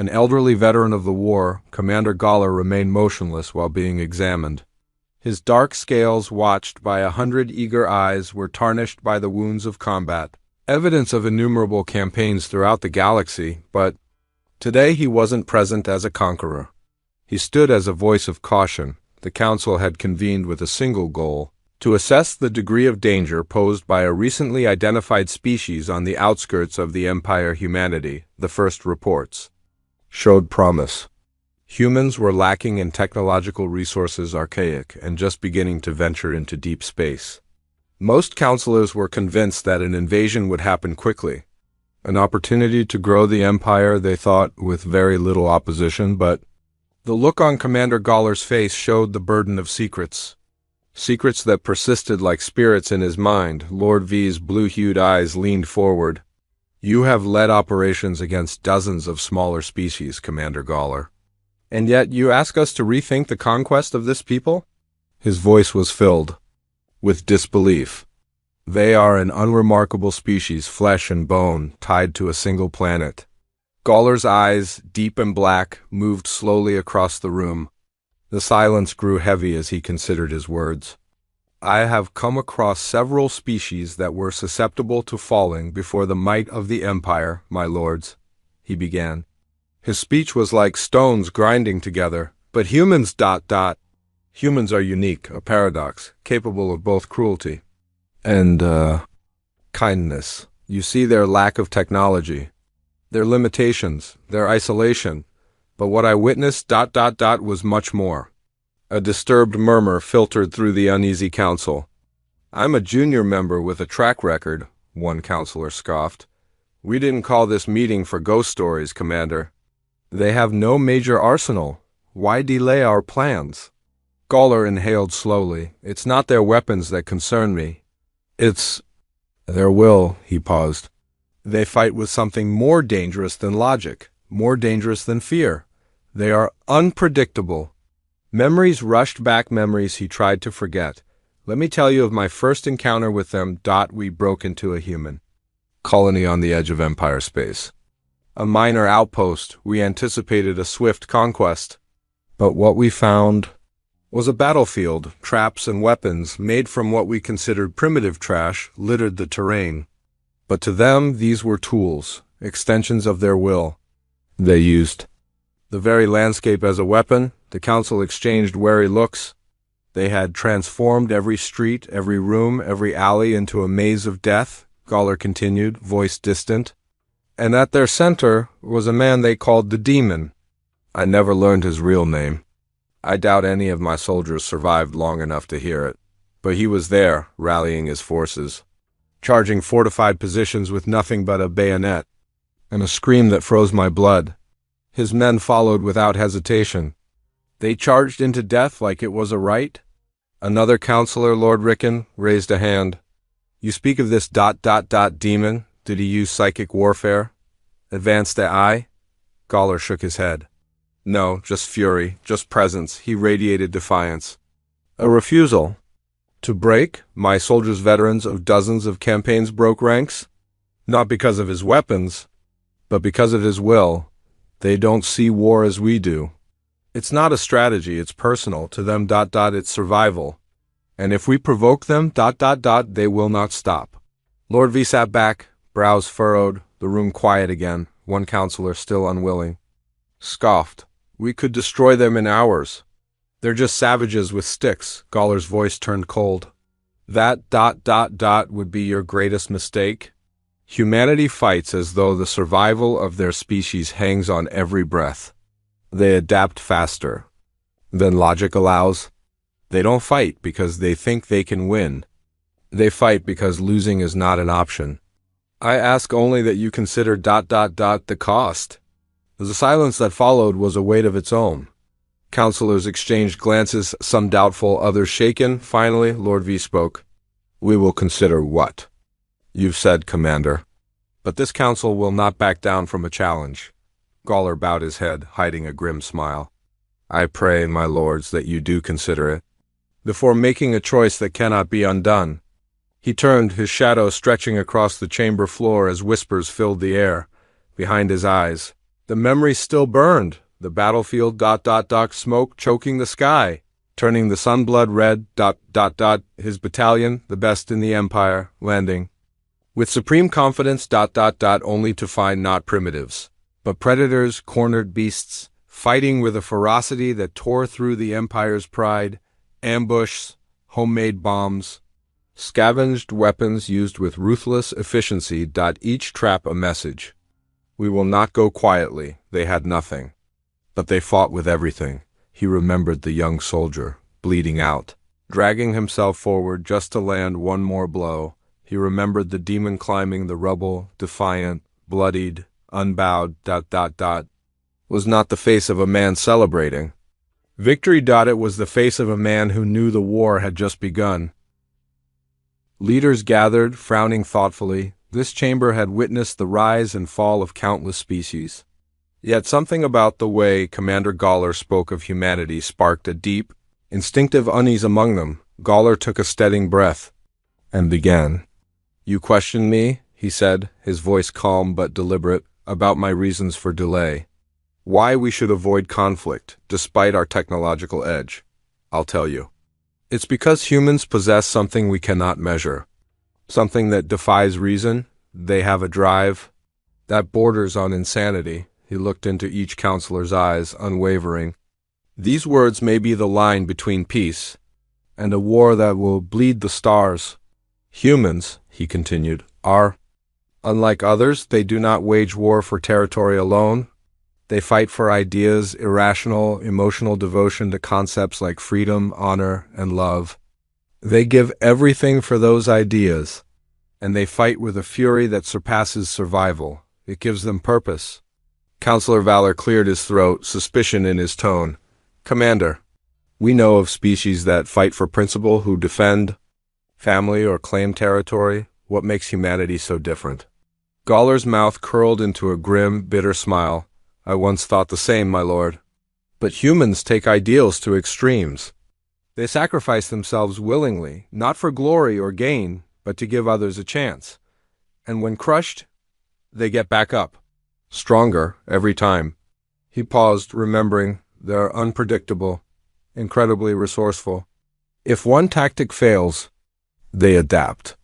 An elderly veteran of the war, Commander Galler remained motionless while being examined. His dark scales, watched by 100 eager eyes, were tarnished by the wounds of combat, evidence of innumerable campaigns throughout the galaxy, but today he wasn't present as a conqueror. He stood as a voice of caution. The Council had convened with a single goal: to assess the degree of danger posed by a recently identified species on the outskirts of the Empire. Humanity, the first reports, showed promise. Humans were lacking in technological resources, archaic, and just beginning to venture into deep space. Most counselors were convinced that an invasion would happen quickly. An opportunity to grow the Empire, they thought, with very little opposition, but the look on Commander Galler's face showed the burden of secrets. Secrets that persisted like spirits in his mind. Lord V's blue-hued eyes leaned forward. "You have led operations against dozens of smaller species, Commander Galler. And yet you ask us to rethink the conquest of this people?" His voice was filled with disbelief. "They are an unremarkable species, flesh and bone, tied to a single planet." Galler's eyes, deep and black, moved slowly across the room. The silence grew heavy as he considered his words. "I have come across several species that were susceptible to falling before the might of the Empire, my lords," he began. His speech was like stones grinding together. "But humans... Humans are unique, a paradox, capable of both cruelty and, kindness. You see their lack of technology, their limitations, their isolation. But what I witnessed... was much more." A disturbed murmur filtered through the uneasy council. "I'm a junior member with a track record," one counselor scoffed. "We didn't call this meeting for ghost stories, Commander." "They have no major arsenal. Why delay our plans?" Galler inhaled slowly. "It's not their weapons that concern me. It's their will." He paused. "They fight with something more dangerous than logic, more dangerous than fear. They are unpredictable." Memories rushed back, memories he tried to forget. "Let me tell you of my first encounter with them. We broke into a human colony on the edge of Empire space. A minor outpost. We anticipated a swift conquest. But what we found was a battlefield. Traps and weapons, made from what we considered primitive trash, littered the terrain. But to them, these were tools, extensions of their will. They used the very landscape as a weapon." The council exchanged wary looks. "They had transformed every street, every room, every alley into a maze of death," Galler continued, voice distant. "And at their center was a man they called the Demon. I never learned his real name. I doubt any of my soldiers survived long enough to hear it. But he was there, rallying his forces, charging fortified positions with nothing but a bayonet, and a scream that froze my blood. His men followed without hesitation. They charged into death like it was a right." Another counselor, Lord Rickon, raised a hand. "You speak of this... Demon. Did he use psychic warfare? Advanced AI?" Galler shook his head. "No, just fury, just presence." He radiated defiance. "A refusal to break? My soldiers, veterans of dozens of campaigns, broke ranks? Not because of his weapons, but because of his will. They don't see war as we do. It's not a strategy, it's personal. To them... it's survival. And if we provoke them... they will not stop." Lord V sat back, brows furrowed, the room quiet again. One counselor, still unwilling, scoffed. "We could destroy them in hours. They're just savages with sticks." Galler's voice turned cold. "That... would be your greatest mistake. Humanity fights as though the survival of their species hangs on every breath. They adapt faster than logic allows. They don't fight because they think they can win. They fight because losing is not an option. I ask only that you consider... the cost." The silence that followed was a weight of its own. Counselors exchanged glances, some doubtful, others shaken. Finally, Lord V spoke. "We will consider what you've said, Commander. But this council will not back down from a challenge." Galler bowed his head, hiding a grim smile. "I pray, my lords, that you do consider it, before making a choice that cannot be undone." He turned, his shadow stretching across the chamber floor as whispers filled the air. Behind his eyes, The memory still burned. The battlefield ... smoke choking the sky, turning the sun blood red ... his battalion, the best in the Empire, landing. With supreme confidence ... only to find not primitives, but predators, cornered beasts, fighting with a ferocity that tore through the Empire's pride, ambushs, homemade bombs, scavenged weapons used with ruthless efficiency ... each trap a message. We will not go quietly, they had nothing. But they fought with everything. He remembered the young soldier, bleeding out, dragging himself forward just to land one more blow. He remembered the demon climbing the rubble, defiant, bloodied, unbowed ... was not the face of a man celebrating. Victory ... it was the face of a man who knew the war had just begun. Leaders gathered, frowning thoughtfully. This chamber had witnessed the rise and fall of countless species. Yet something about the way Commander Gawler spoke of humanity sparked a deep, instinctive unease among them. Gawler took a steadying breath and began. "You questioned me," he said, his voice calm but deliberate, "about my reasons for delay. Why we should avoid conflict, despite our technological edge. I'll tell you. It's because humans possess something we cannot measure. Something that defies reason. They have a drive that borders on insanity." He looked into each counselor's eyes, unwavering. "These words may be the line between peace and a war that will bleed the stars. Humans," he continued, "are unlike others. They do not wage war for territory alone. They fight for ideas, irrational, emotional devotion to concepts like freedom, honor, and love. They give everything for those ideas, and they fight with a fury that surpasses survival. It gives them purpose." Counselor Valor cleared his throat, suspicion in his tone. "Commander, we know of species that fight for principle, who defend family or claim territory. What makes humanity so different?" Gawler's mouth curled into a grim, bitter smile. "I once thought the same, my lord. But humans take ideals to extremes. They sacrifice themselves willingly, not for glory or gain, but to give others a chance. And when crushed, they get back up. Stronger every time." He paused, remembering they're unpredictable, incredibly resourceful. If one tactic fails, they adapt.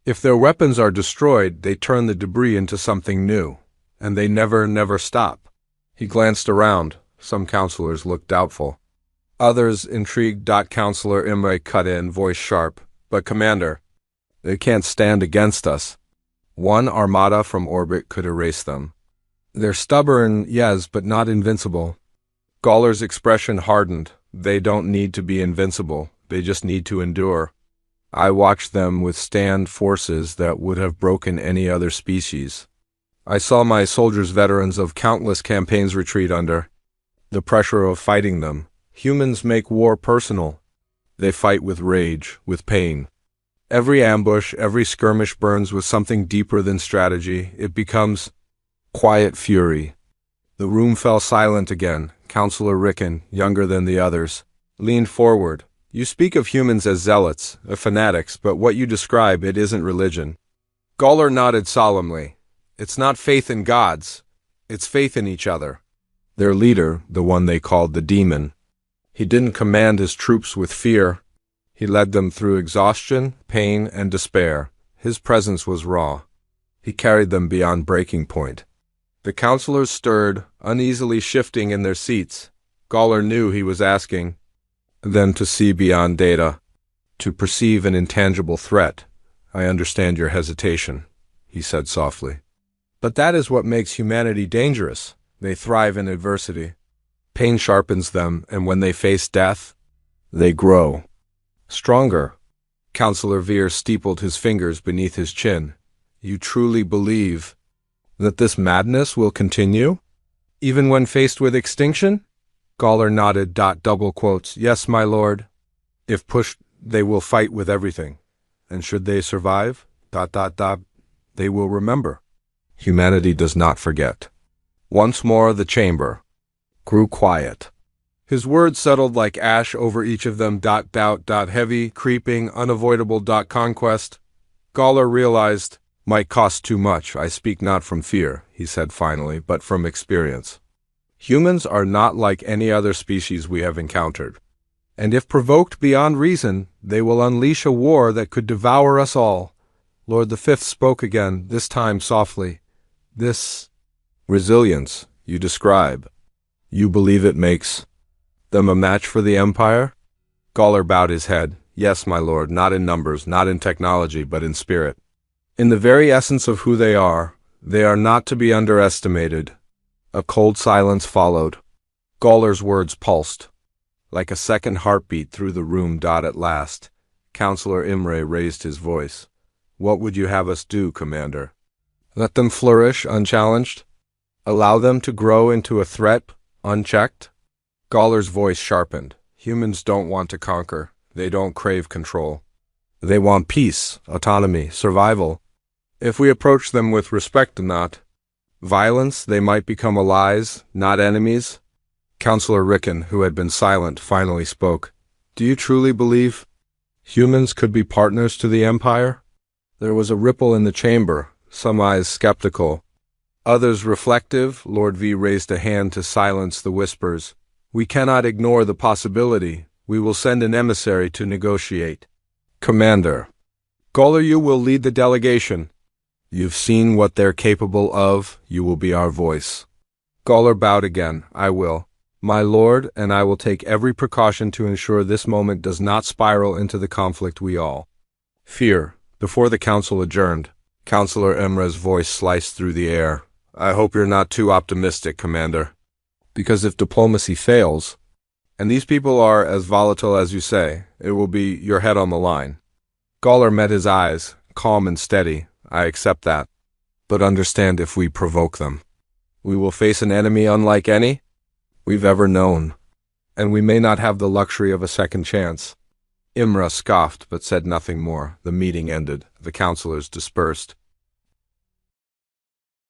If their weapons are destroyed, they turn the debris into something new, and they never stop. He glanced around. Some counselors looked doubtful. Others intrigued. Counselor Imre cut in, voice sharp. "But Commander, they can't stand against us. One armada from orbit could erase them. They're stubborn, yes, but not invincible." Gawler's expression hardened. "They don't need to be invincible. They just need to endure. I watched them withstand forces that would have broken any other species. I saw my soldiers, veterans of countless campaigns, retreat under the pressure of fighting them. Humans make war personal. They fight with rage, with pain. Every ambush, every skirmish burns with something deeper than strategy. It becomes quiet fury." The room fell silent again. Counselor Rickon, younger than the others, leaned forward. "You speak of humans as zealots, fanatics, but what you describe, it isn't religion." Gawler nodded solemnly. "It's not faith in gods. It's faith in each other." Their leader, the one they called the demon, he didn't command his troops with fear. He led them through exhaustion, pain, and despair. His presence was raw. He carried them beyond breaking point. The counselors stirred, uneasily shifting in their seats. Gawler knew he was asking them to see beyond data, to perceive an intangible threat. "I understand your hesitation," he said softly. "But that is what makes humanity dangerous. They thrive in adversity. Pain sharpens them, and when they face death, they grow stronger." Counselor Veer steepled his fingers beneath his chin. "You truly believe that this madness will continue, even when faced with extinction?" Gawler nodded. Double quotes. "Yes, my lord. If pushed, they will fight with everything. And should they survive, ... they will remember. Humanity does not forget." Once more the chamber grew quiet. His words settled like ash over each of them. Doubt, heavy, creeping, unavoidable. Conquest, Gawler realized, might cost too much. "I speak not from fear," he said finally, but from experience. Humans are not like any other species we have encountered. And if provoked beyond reason, they will unleash a war that could devour us all. Lord the Fifth spoke again, this time softly. This resilience you describe, you believe it makes them a match for the Empire? Gawler bowed his head. Yes, my lord, not in numbers, not in technology, but in spirit. In the very essence of who they are not to be underestimated. A cold silence followed. Gawler's words pulsed like a second heartbeat through the room. At last, Counselor Imre raised his voice. What would you have us do, Commander? Let them flourish unchallenged? Allow them to grow into a threat unchecked? Gawler's voice sharpened. Humans don't want to conquer. They don't crave control. They want peace, autonomy, survival. If we approach them with respect and not violence, they might become allies, not enemies. Counselor Rickon, who had been silent, finally spoke. Do you truly believe humans could be partners to the Empire? There was a ripple in the chamber, some eyes skeptical, others reflective. Lord V raised a hand to silence the whispers. We cannot ignore the possibility. We will send an emissary to negotiate. Commander, Gawler, you will lead the delegation. You've seen what they're capable of. You will be our voice. Gawler bowed again. I will, my lord, and I will take every precaution to ensure this moment does not spiral into the conflict we all fear. Before the council adjourned, Counselor Imre's voice sliced through the air. I hope you're not too optimistic, Commander. Because if diplomacy fails, and these people are as volatile as you say, it will be your head on the line. Gawler met his eyes, calm and steady. I accept that. But understand, if we provoke them, we will face an enemy unlike any we've ever known, and we may not have the luxury of a second chance. Imre scoffed but said nothing more. The meeting ended. The counselors dispersed.